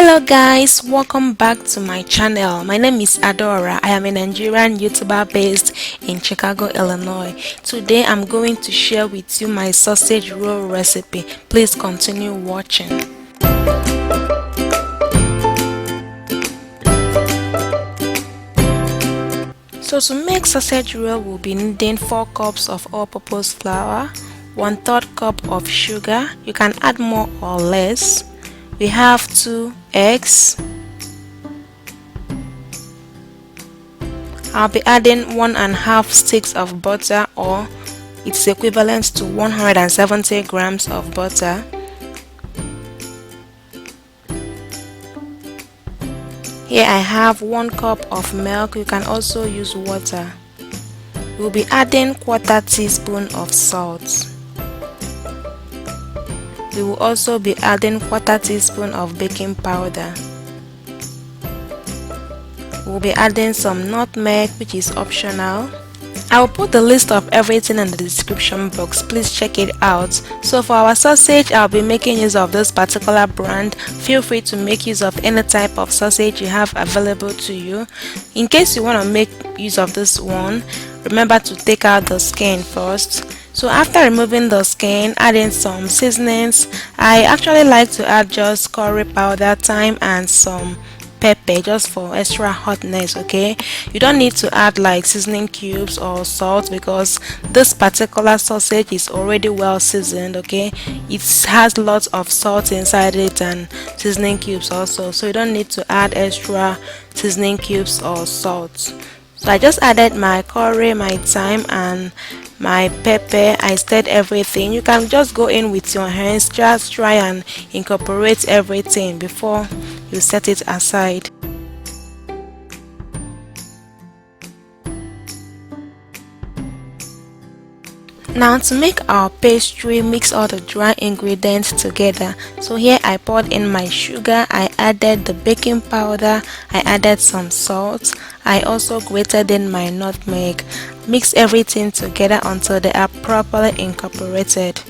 Hello guys, welcome back to my channel. My name is Adora. I am a Nigerian YouTuber based in Chicago, Illinois. Today I'm going to share with you my sausage roll recipe. Please continue watching. So to make sausage roll, we'll be needing 4 cups of all-purpose flour, 1/3 cup of sugar. You can add more or less. We have 2 eggs. I'll be adding 1.5 sticks of butter, or it's equivalent to 170 grams of butter. Here I have 1 cup of milk. You can also use water. We'll be adding 1/4 teaspoon of salt. We will also be adding 1/4 teaspoon of baking powder. We'll be adding some nutmeg, which is optional. I will put the list of everything in the description box. Please check it out. So for our sausage, I'll be making use of this particular brand. Feel free to make use of any type of sausage you have available to you. In case you want to make use of this one, remember to take out the skin first. So after removing the skin, add in some seasonings. I actually like to add just curry powder, thyme, and some pepper just for extra hotness. Okay, you don't need to add like seasoning cubes or salt because this particular sausage is already well seasoned. Okay, it has lots of salt inside it and seasoning cubes also, so you don't need to add extra seasoning cubes or salt. So I just added my curry, my thyme, and my pepper. I stirred everything. You can just go in with your hands, just try and incorporate everything before you set it aside. Now to make our pastry, mix all the dry ingredients together. So here I poured in my sugar, I added the baking powder, I added some salt, I also grated in my nutmeg. Mix everything together until they are properly incorporated.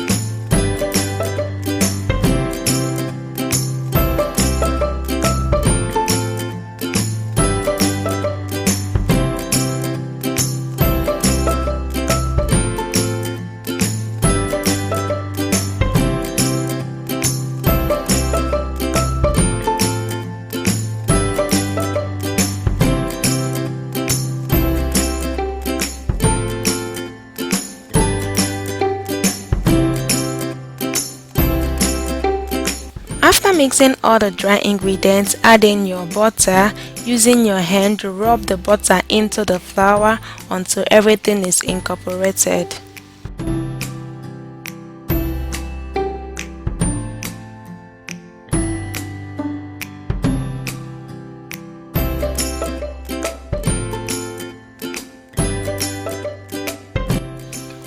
After mixing all the dry ingredients, add in your butter. Using your hand, rub the butter into the flour until everything is incorporated.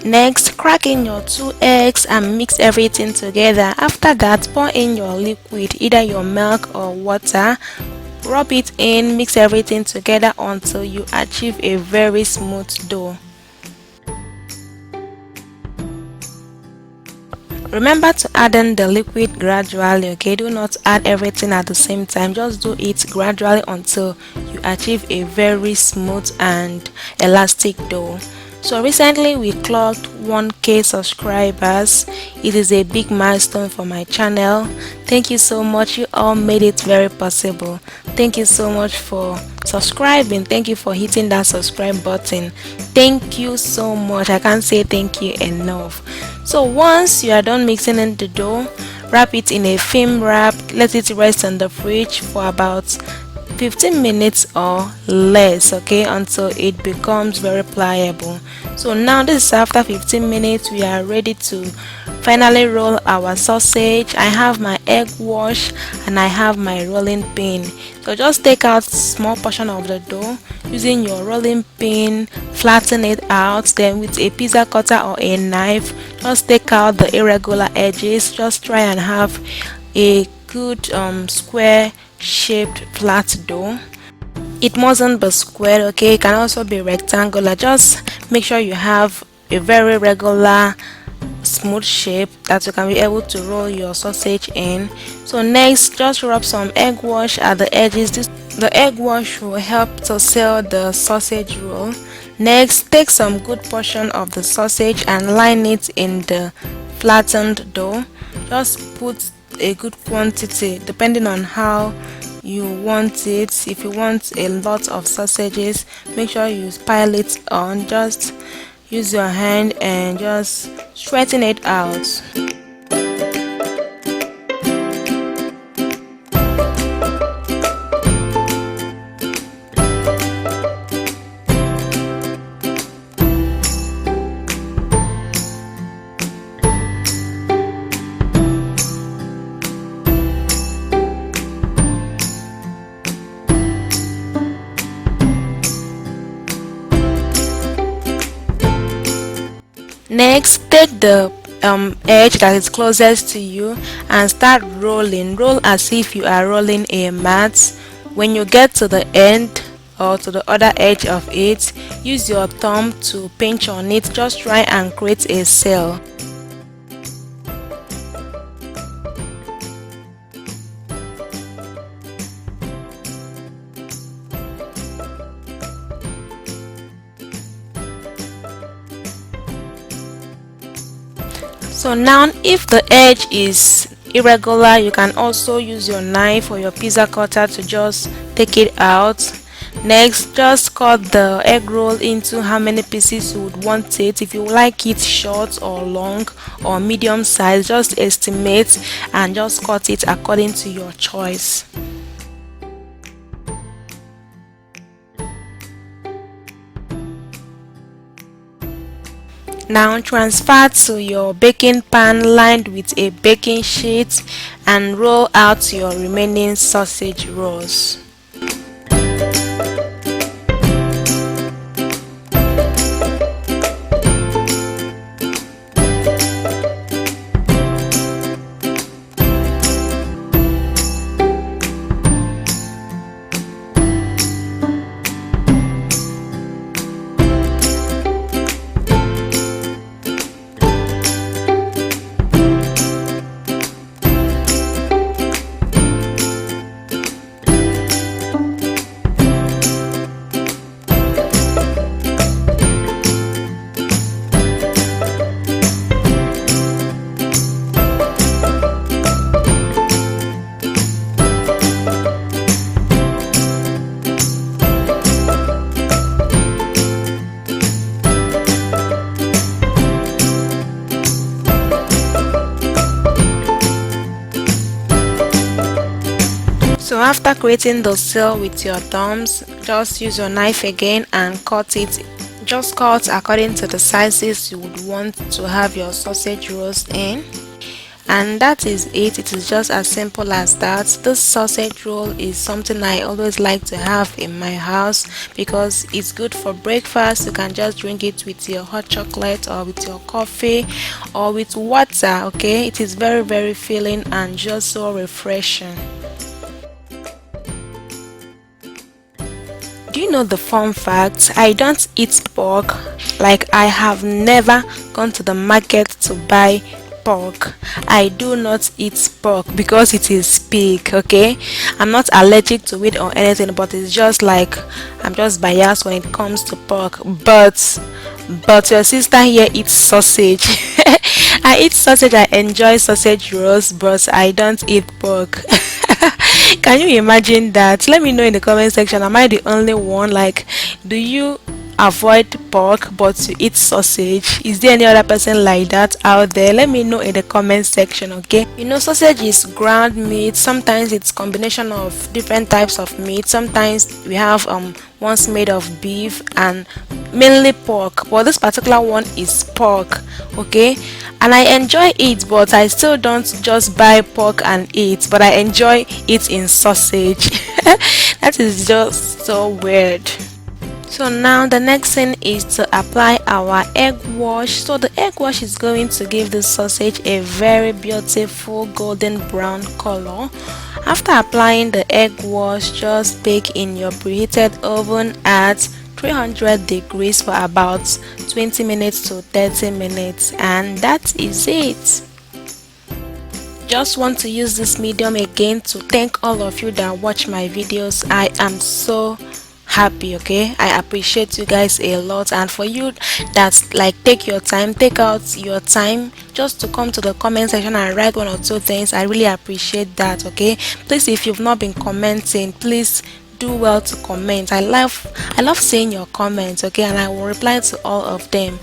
Next, crack in your 2 eggs and mix everything together. After that, pour in your liquid, either your milk or water. Rub it in, mix everything together until you achieve a very smooth dough. Remember to add in the liquid gradually. Okay, do not add everything at the same time. Just do it gradually until you achieve a very smooth and elastic dough. So recently we clocked 1K subscribers. It is a big milestone for my channel. Thank you so much. You all made it very possible. Thank you so much for subscribing. Thank you for hitting that subscribe button. Thank you so much. I can't say thank you enough. So once you are done mixing in the dough, wrap it in a film wrap. Let it rest in the fridge for about 15 minutes or less, okay, until it becomes very pliable. So now this is after 15 minutes. We are ready to finally roll our sausage. I have my egg wash and I have my rolling pin. So just take out small portion of the dough using your rolling pin, flatten it out, then with a pizza cutter or a knife, just take out the irregular edges. Just try and have a good square shaped flat dough. It mustn't be square, okay, it can also be rectangular. Just make sure you have a very regular smooth shape that you can be able to roll your sausage in. So next, just rub some egg wash at the edges. The egg wash will help to seal the sausage roll. Next, take some good portion of the sausage and line it in the flattened dough. Just put a good quantity depending on how you want it. If you want a lot of sausages, make sure you pile it on. Just use your hand and just straighten it out. Next, take the edge that is closest to you and start rolling. Roll as if you are rolling a mat. When you get to the end or to the other edge of it, use your thumb to pinch on it. Just try and create a seal. So now, if the edge is irregular, you can also use your knife or your pizza cutter to just take it out. Next, just cut the egg roll into how many pieces you would want it. If you like it short or long or medium size, just estimate and just cut it according to your choice. Now transfer to your baking pan lined with a baking sheet and roll out your remaining sausage rolls. So after creating the seal with your thumbs, just use your knife again and cut it. Just cut according to the sizes you would want to have your sausage rolls in. And that is it. It is just as simple as that. This sausage roll is something I always like to have in my house because it's good for breakfast. You can just drink it with your hot chocolate or with your coffee or with water. Okay, it is very filling and just so refreshing. Do you know the fun fact? I don't eat pork. Like, I have never gone to the market to buy pork. I do not eat pork because it is pig. Okay, I'm not allergic to it or anything, but it's just like I'm just biased when it comes to pork. But your sister here eats sausage. I eat sausage. I enjoy sausage rolls, but I don't eat pork. Can you imagine that? Let me know in the comment section. Am I the only one? Like, do you avoid pork but you eat sausage? Is there any other person like that out there? Let me know in the comment section. Okay, you know, sausage is ground meat. Sometimes it's combination of different types of meat. Sometimes we have ones made of beef and mainly pork, but this particular one is pork. Okay, and I enjoy it, but I still don't just buy pork and eat, but I enjoy it in sausage. That is just so weird. So now the next thing is to apply our egg wash. So the egg wash is going to give the sausage a very beautiful golden brown color. After applying the egg wash, just bake in your preheated oven at 300 degrees for about 20 minutes to 30 minutes, and that is it. Just want to use this medium again to thank all of you that watch my videos. I am so happy. Okay, I appreciate you guys a lot, and for you that's like take out your time just to come to the comment section and write one or two things, I really appreciate that. Okay, please, if you've not been commenting, please do well to comment. I love seeing your comments. Okay, and I will reply to all of them.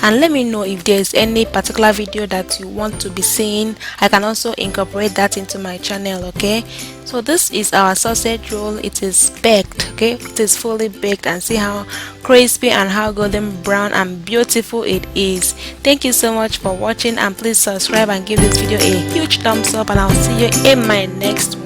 And let me know if there's any particular video that you want to be seeing. I can also incorporate that into my channel. Okay, so this is our sausage roll. It is baked. Okay, it is fully baked, and see how crispy and how golden brown and beautiful it is. Thank you so much for watching, and please subscribe and give this video a huge thumbs up, and I'll see you in my next